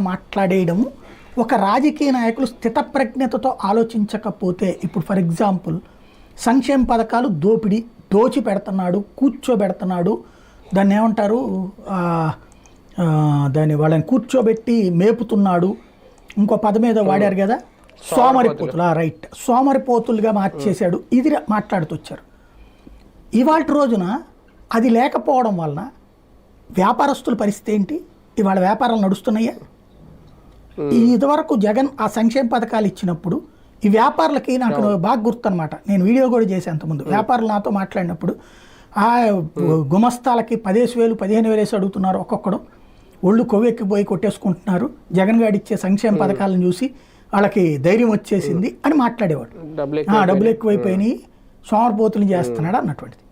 మాట్లాడేయడం ఒక రాజకీయ నాయకులు స్థితప్రజ్ఞతతో ఆలోచించకపోతే, ఇప్పుడు ఫర్ ఎగ్జాంపుల్ సంక్షేమ పథకాలు దోచి పెడుతున్నాడు, కూర్చోబెడుతున్నాడు, దాన్ని ఏమంటారు, దాన్ని వాళ్ళని కూర్చోబెట్టి మేపుతున్నాడు, ఇంకో పదం మీద వాడారు కదా, సోమరిపోతులు, రైట్, సోమరిపోతులుగా మార్చేశాడు, ఇది మాట్లాడుతూ వచ్చారు. ఇవాళ రోజున అది లేకపోవడం వలన వ్యాపారస్తుల పరిస్థితి ఏంటి? ఇవాళ వ్యాపారాలు నడుస్తున్నాయా? ఇదివరకు జగన్ ఆ సంక్షేమ పథకాలు ఇచ్చినప్పుడు ఈ వ్యాపారులకి నాకు బాగా గుర్తు అనమాట. నేను వీడియో కూడా చేసే అంతకుముందు వ్యాపారులు నాతో మాట్లాడినప్పుడు ఆ గుమస్తాలకి 10,000 15,000 వేసి అడుగుతున్నారు, ఒక్కొక్కడు ఒళ్ళు కొవ్వెక్కిపోయి కొట్టేసుకుంటున్నారు, జగన్ గారు ఇచ్చే సంక్షేమ పథకాలను చూసి వాళ్ళకి ధైర్యం వచ్చేసింది అని మాట్లాడేవాడు. డబ్బులు ఎక్కువైపోయినాయి, సోమరిపోతులు చేస్తున్నాడు అన్నటువంటిది.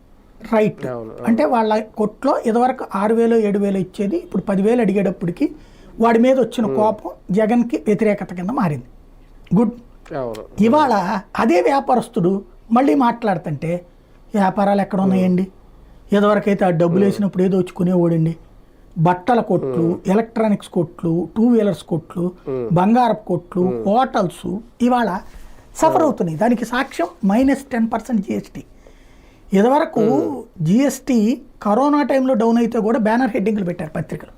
రైట్, అంటే వాళ్ళ కొట్లో ఇదివరకు 6,000 7,000 ఇచ్చేది ఇప్పుడు 10,000 అడిగేటప్పటికి వాడి మీద వచ్చిన కోపం జగన్కి వ్యతిరేకత కింద మారింది. గుడ్. ఇవాళ అదే వ్యాపారస్తుడు మళ్ళీ మాట్లాడుతుంటే వ్యాపారాలు ఎక్కడ ఉన్నాయండి? ఇదివరకైతే ఆ డబ్బులు వేసినప్పుడు ఏదో వచ్చుకునేవాడండి. బట్టల కొట్లు, ఎలక్ట్రానిక్స్ కొట్లు, 2 వీలర్స్ కొట్లు, బంగారపు కొట్లు, హోటల్స్ ఇవాళ సఫర్ అవుతున్నాయి. దానికి సాక్ష్యం -10% జిఎస్టీ. ఇదివరకు జిఎస్టీ కరోనా టైంలో డౌన్ అయితే కూడా బ్యానర్ హెడ్డింగ్లు పెట్టారు పత్రికలు.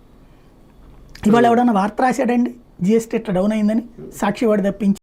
ఇవాళ ఎవడన్నా వార్త రాశాడండి జిఎస్టీ ఇట్లా డౌన్ అయిందని? సాక్షి వాడు తప్పించి.